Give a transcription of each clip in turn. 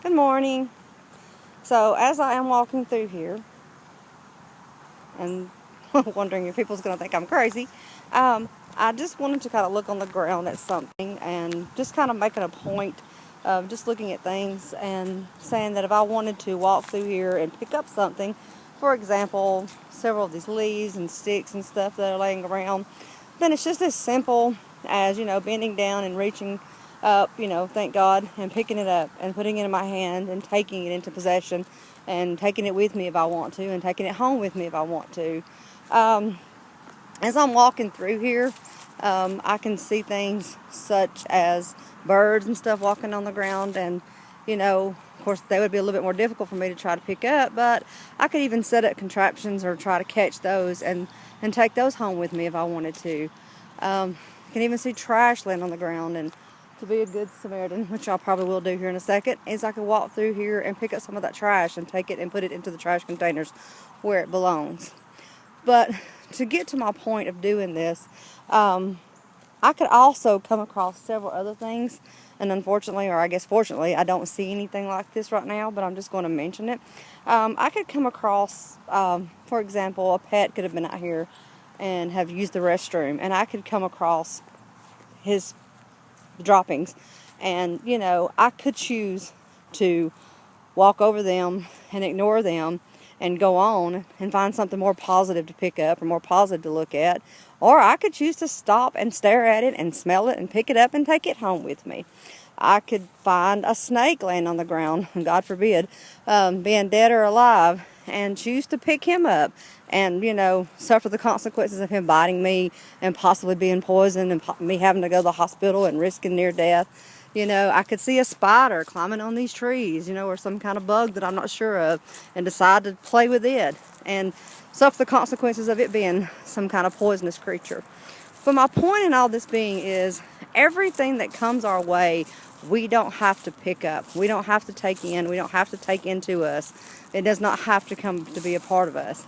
Good morning. So as I am walking through here and wondering if people's going to think I'm crazy, I just wanted to kind of look on the ground at something and just kind of making a point of just looking at things and saying that if I wanted to walk through here and pick up something, for example, several of these leaves and sticks and stuff that are laying around, then it's just as simple as, bending down and reaching up, thank God, and picking it up and putting it in my hand and taking it into possession and taking it with me if I want to and taking it home with me if I want to. As I'm walking through here, I can see things such as birds and stuff walking on the ground, and of course they would be a little bit more difficult for me to try to pick up, but I could even set up contraptions or try to catch those and take those home with me if I wanted to. I can even see trash laying on the ground, and to be a good Samaritan, which I probably will do here in a second, is I could walk through here and pick up some of that trash and take it and put it into the trash containers where it belongs. But to get to my point of doing this, I could also come across several other things, and unfortunately, or I guess fortunately, I don't see anything like this right now, but I'm just going to mention it. I could come across, for example, a pet could have been out here and have used the restroom, and I could come across his droppings, and I could choose to walk over them and ignore them and go on and find something more positive to pick up or more positive to look at, or I could choose to stop and stare at it and smell it and pick it up and take it home with me. I could find a snake laying on the ground, God forbid, being dead or alive, and choose to pick him up and, suffer the consequences of him biting me and possibly being poisoned and me having to go to the hospital and risking near death. I could see a spider climbing on these trees, or some kind of bug that I'm not sure of, and decide to play with it and suffer the consequences of it being some kind of poisonous creature. But my point in all this being is everything that comes our way, we don't have to pick up. We don't have to take in. We don't have to take into us. It does not have to come to be a part of us.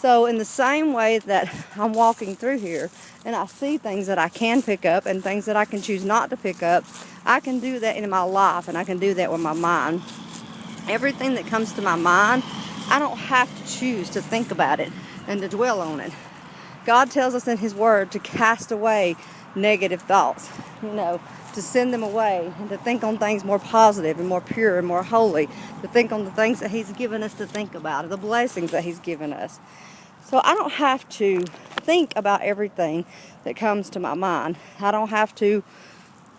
So in the same way that I'm walking through here and I see things that I can pick up and things that I can choose not to pick up, I can do that in my life, and I can do that with my mind. Everything that comes to my mind, I don't have to choose to think about it and to dwell on it. God tells us in His Word to cast away negative thoughts, to send them away and to think on things more positive and more pure and more holy, to think on the things that He's given us to think about, the blessings that He's given us. So I don't have to think about everything that comes to my mind. I don't have to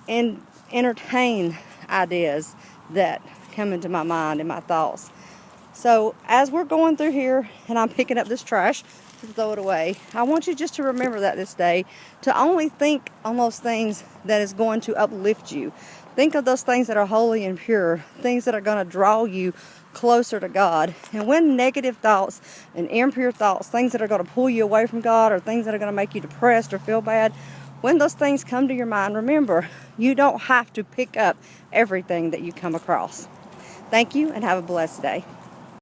entertain ideas that come into my mind and my thoughts. So as we're going through here and I'm picking up this trash to throw it away, I want you just to remember that this day, to only think on those things that is going to uplift you. Think of those things that are holy and pure, things that are going to draw you closer to God. And when negative thoughts and impure thoughts, things that are going to pull you away from God, or things that are going to make you depressed or feel bad, when those things come to your mind, remember, you don't have to pick up everything that you come across. Thank you, and have a blessed day.